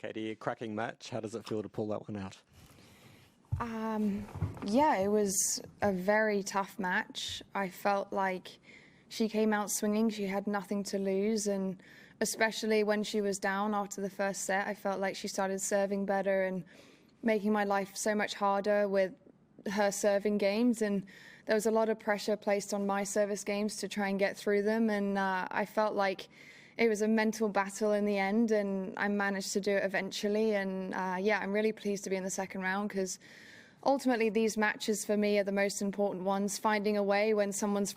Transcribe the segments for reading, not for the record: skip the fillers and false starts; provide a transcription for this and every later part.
Katie, a cracking match. How does it feel to pull that one out? Yeah, it was a very tough match. I felt like she came out swinging. She had nothing to lose, and especially when she was down after the first set, I felt like she started serving better and making my life so much harder with her serving games. And there was a lot of pressure placed on my service games to try and get through them, and I felt like it was a mental battle in the end, and I managed to do it eventually. And yeah, I'm really pleased to be in the second round, because ultimately these matches for me are the most important ones. Finding a way when someone's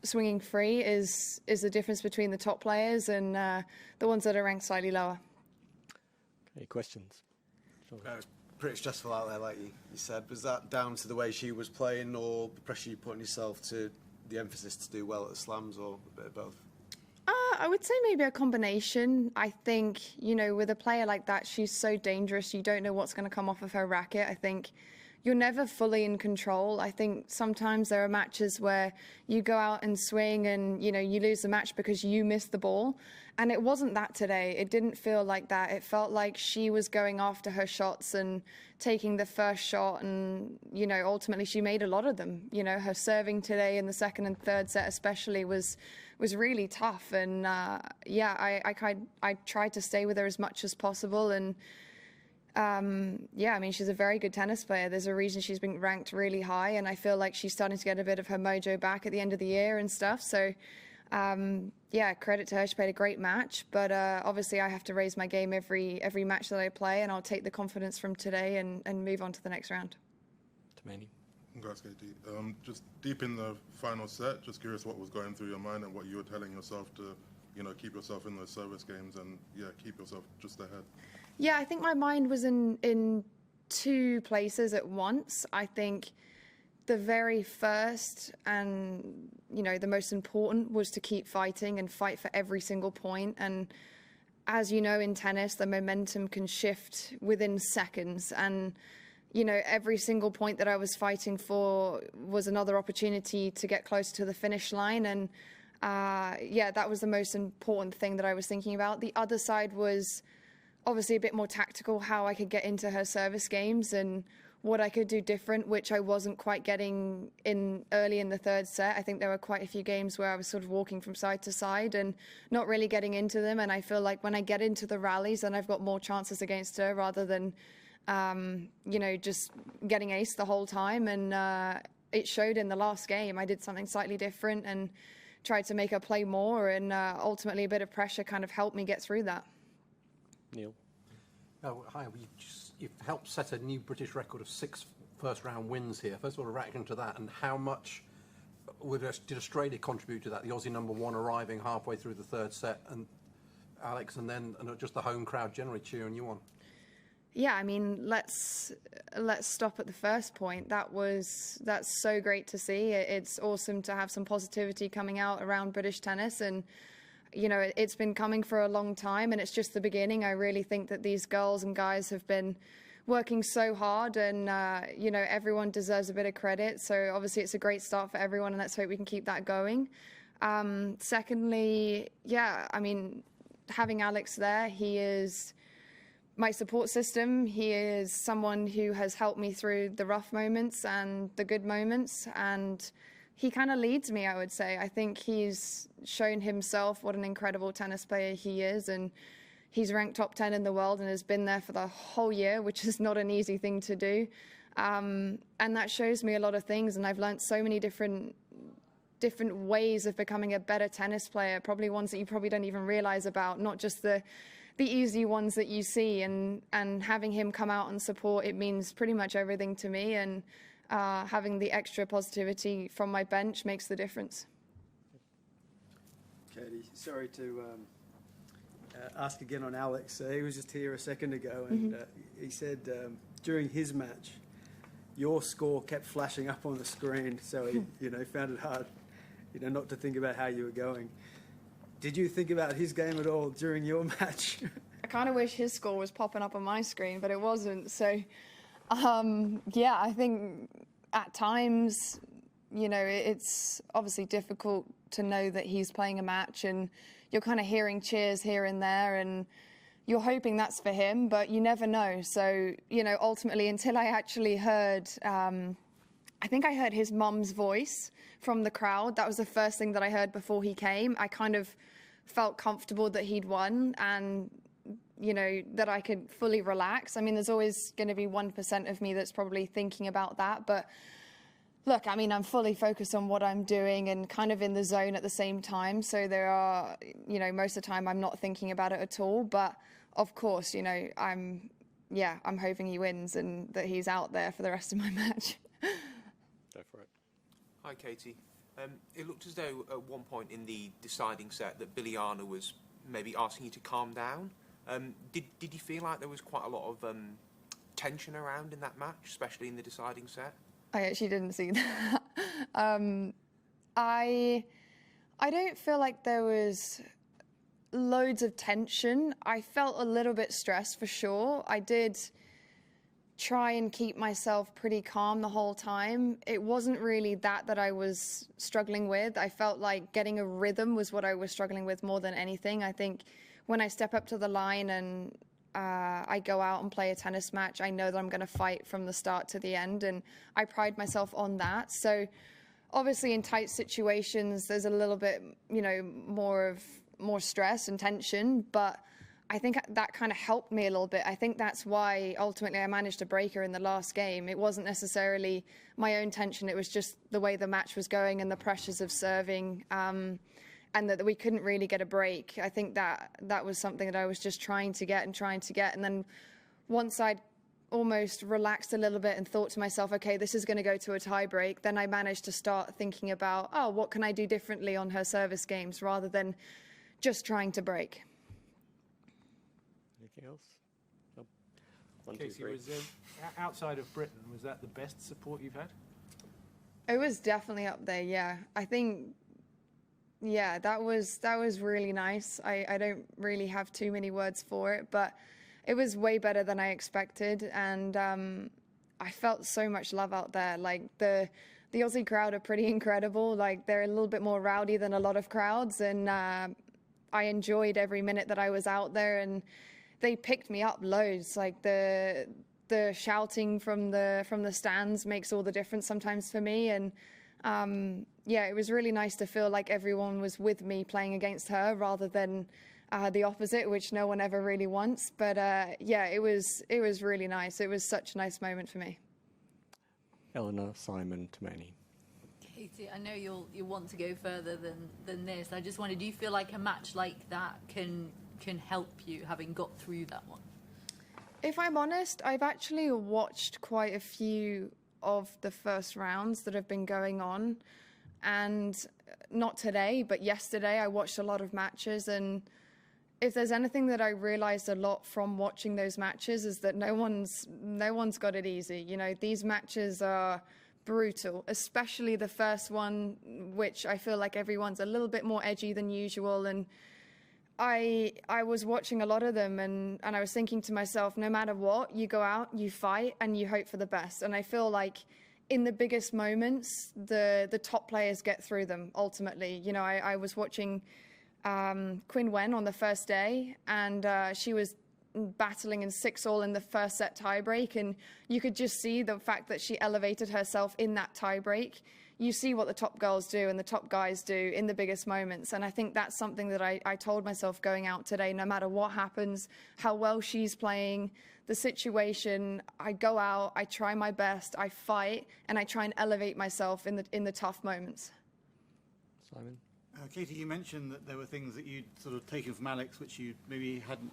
swinging free is the difference between the top players and the ones that are ranked slightly lower. Any questions? It was pretty stressful out there, like you said. Was that down to the way she was playing, or the pressure you put on yourself to the emphasis to do well at the slams, or a bit of both? I would say maybe a combination. I think, with a player like that, she's so dangerous. You don't know what's going to come off of her racket. I think you're never fully in control. I think sometimes there are matches where you go out and swing and, you lose the match because you missed the ball. And it wasn't that today. It didn't feel like that. It felt like she was going after her shots and taking the first shot. And, ultimately she made a lot of them. Her serving today in the second and third set especially was really tough. And, I tried to stay with her as much as possible. And, she's a very good tennis player. There's a reason she's been ranked really high, and I feel like she's starting to get a bit of her mojo back at the end of the year and stuff. So, credit to her. She played a great match, but obviously I have to raise my game every match that I play, and I'll take the confidence from today and move on to the next round. Tamani. Congrats, Katie. Just deep in the final set, just curious what was going through your mind and what you were telling yourself to, keep yourself in those service games and, keep yourself just ahead. Yeah, I think my mind was in two places at once. I think the very first and, the most important was to keep fighting and fight for every single point. And as you know, in tennis, the momentum can shift within seconds. And, every single point that I was fighting for was another opportunity to get closer to the finish line. And, that was the most important thing that I was thinking about. The other side was obviously a bit more tactical, how I could get into her service games and what I could do different, which I wasn't quite getting in early in the third set. I think there were quite a few games where I was sort of walking from side to side and not really getting into them. And I feel like when I get into the rallies, then I've got more chances against her rather than, just getting ace the whole time. And it showed in the last game. I did something slightly different and tried to make her play more. And ultimately a bit of pressure kind of helped me get through that. Neil. Oh, hi. You've helped set a new British record of 6 first-round wins here. First of all, a reaction to that, and how much did Australia contribute to that? The Aussie #1 arriving halfway through the third set, and Alex, and just the home crowd generally cheering you on. Yeah, let's stop at the first point. That's so great to see. It's awesome to have some positivity coming out around British tennis, and it's been coming for a long time, and it's just the beginning. I really think that these girls and guys have been working so hard, and, everyone deserves a bit of credit. So obviously it's a great start for everyone, and let's hope we can keep that going. Secondly, having Alex there, he is my support system. He is someone who has helped me through the rough moments and the good moments, and he kind of leads me, I would say. I think he's shown himself what an incredible tennis player he is, and he's ranked top 10 in the world and has been there for the whole year, which is not an easy thing to do. And that shows me a lot of things, and I've learned so many different ways of becoming a better tennis player, probably ones that you probably don't even realize about, not just the easy ones that you see. And having him come out and support, it means pretty much everything to me. And having the extra positivity from my bench makes the difference. Katie, sorry to ask again on Alex. He was just here a second ago, and he said during his match, your score kept flashing up on the screen, so he found it hard, not to think about how you were going. Did you think about his game at all during your match? I kind of wish his score was popping up on my screen, but it wasn't. So, I think at times, it's obviously difficult to know that he's playing a match, and you're kind of hearing cheers here and there, and you're hoping that's for him, but you never know. So, you know, ultimately, until I actually heard, I think I heard his mum's voice from the crowd. That was the first thing that I heard before he came. I kind of felt comfortable that he'd won and, you know, that I could fully relax. I mean, there's always going to be 1% of me that's probably thinking about that. But look, I mean, I'm fully focused on what I'm doing and kind of in the zone at the same time. So there are, you know, most of the time I'm not thinking about it at all. But of course, you know, I'm hoping he wins and that he's out there for the rest of my match. Go for it. Hi, Katie. It looked as though at one point in the deciding set that Biljana was maybe asking you to calm down. Did you feel like there was quite a lot of tension around in that match, especially in the deciding set? I actually didn't see that. I don't feel like there was loads of tension. I felt a little bit stressed for sure. I did try and keep myself pretty calm the whole time. It wasn't really that I was struggling with. I felt like getting a rhythm was what I was struggling with more than anything. I think when I step up to the line and I go out and play a tennis match, I know that I'm going to fight from the start to the end, and I pride myself on that. So obviously in tight situations, there's a little bit, you know, more stress and tension, but I think that kind of helped me a little bit. I think that's why ultimately I managed to break her in the last game. It wasn't necessarily my own tension. It was just the way the match was going and the pressures of serving, and that we couldn't really get a break. I think that was something that I was just trying to get. And then once I'd almost relaxed a little bit and thought to myself, okay, this is going to go to a tie break, then I managed to start thinking about, oh, what can I do differently on her service games rather than just trying to break. Anything else? Nope. 1, 2, Casey, 3. was outside of Britain, was that the best support you've had? It was definitely up there, yeah. I think, yeah, that was really nice. I don't really have too many words for it, but it was way better than I expected, and I felt so much love out there. Like, the Aussie crowd are pretty incredible. Like, they're a little bit more rowdy than a lot of crowds, and I enjoyed every minute that I was out there, and they picked me up loads. Like, the shouting from the stands makes all the difference sometimes for me, and yeah, it was really nice to feel like everyone was with me playing against her rather than the opposite, which no one ever really wants. But yeah, it was really nice. It was such a nice moment for me. Eleanor, Simon, Tommany. Katie, I know you'll want to go further than this. I just wondered, do you feel like a match like that can help you, having got through that one? If I'm honest, I've actually watched quite a few of the first rounds that have been going on, and not today, but yesterday I watched a lot of matches, and if there's anything that I realized a lot from watching those matches is that no one's got it easy. You know, these matches are brutal, especially the first one, which I feel like everyone's a little bit more edgy than usual. And I was watching a lot of them, and I was thinking to myself, no matter what, you go out, you fight, and you hope for the best. And I feel like in the biggest moments, the top players get through them, ultimately. You know, I was watching Qin Wen on the first day, and she was battling in 6-all in the first set tiebreak, and you could just see the fact that she elevated herself in that tiebreak. You see what the top girls do and the top guys do in the biggest moments, and I think that's something that I told myself going out today. No matter what happens, how well she's playing, the situation, I go out, I try my best, I fight, and I try and elevate myself in the tough moments. Simon? Katie, you mentioned that there were things that you'd sort of taken from Alex which you maybe hadn't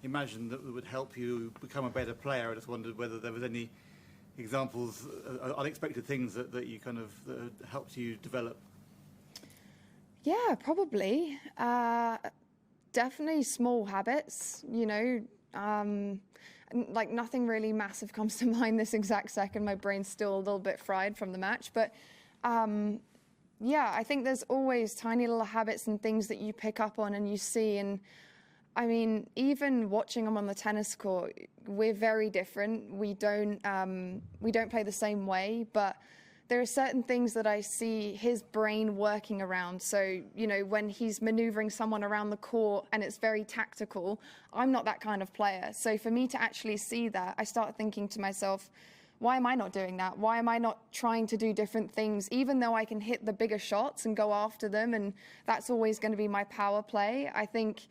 imagined that would help you become a better player. I just wondered whether there was any examples, unexpected things that you kind of that helped you develop. Yeah, probably. Definitely small habits, you know, like nothing really massive comes to mind this exact second. My brain's still a little bit fried from the match, but yeah, I think there's always tiny little habits and things that you pick up on and you see. And I mean, even watching them on the tennis court, we're very different. We don't play the same way, but there are certain things that I see his brain working around. So, you know, when he's maneuvering someone around the court and it's very tactical, I'm not that kind of player. So for me to actually see that, I start thinking to myself, why am I not doing that? Why am I not trying to do different things, even though I can hit the bigger shots and go after them? And that's always going to be my power play. I think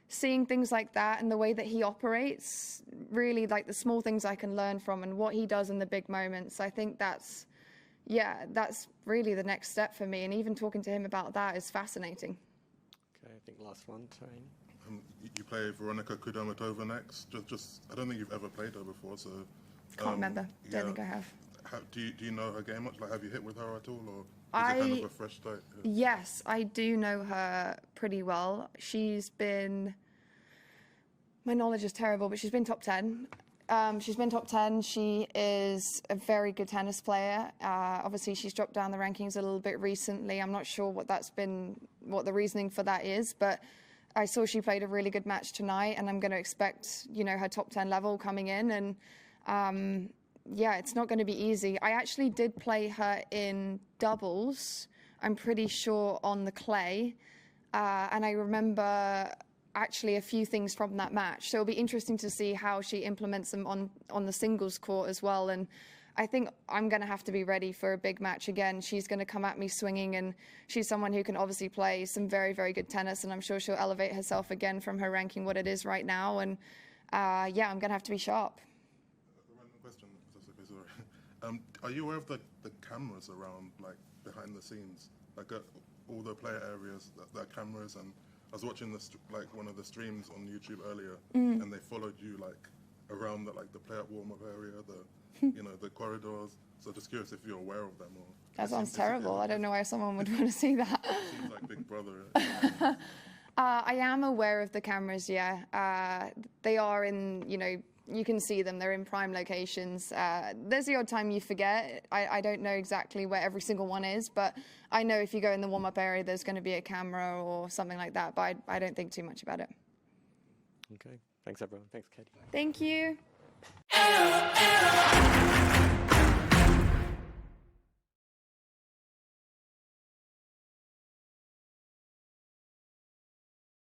seeing things like that and the way that he operates, really like the small things I can learn from and what he does in the big moments, I think that's really the next step for me. And even talking to him about that is fascinating. Okay, I think last one, Taryn. You play Veronika Kudermetova next. Just I don't think you've ever played her before, so. Can't remember. Don't think I have. Do you know her game much? Like, have you hit with her at all, or is it kind of a fresh start? Yes, I do know her pretty well. She's been, my knowledge is terrible, but she's been top 10. She's been top 10. She is a very good tennis player. Obviously, she's dropped down the rankings a little bit recently. I'm not sure what the reasoning for that is, but I saw she played a really good match tonight, and I'm going to expect, you know, her top 10 level coming in. And yeah, it's not going to be easy. I actually did play her in doubles, I'm pretty sure, on the clay. And I remember actually a few things from that match. So it'll be interesting to see how she implements them on the singles court as well. And I think I'm going to have to be ready for a big match again. She's going to come at me swinging, and she's someone who can obviously play some very, very good tennis, and I'm sure she'll elevate herself again from her ranking what it is right now. And yeah, I'm going to have to be sharp. Random question, if that's okay, sorry. Are you aware of the cameras around, like, behind the scenes? Like, all the player areas, there are cameras, and I was watching one of the streams on YouTube earlier, and they followed you, like, around the player warm-up area, you know, the corridors. So just curious if you're aware of them, or. That sounds terrible. I don't know why someone would want to see that. Seems like Big Brother. I am aware of the cameras, yeah. They are in, you know, you can see them. They're in prime locations. There's the odd time you forget. I don't know exactly where every single one is, but I know if you go in the warm-up area, there's going to be a camera or something like that, but I don't think too much about it. Okay, thanks everyone. Thanks, Katie. Thank you.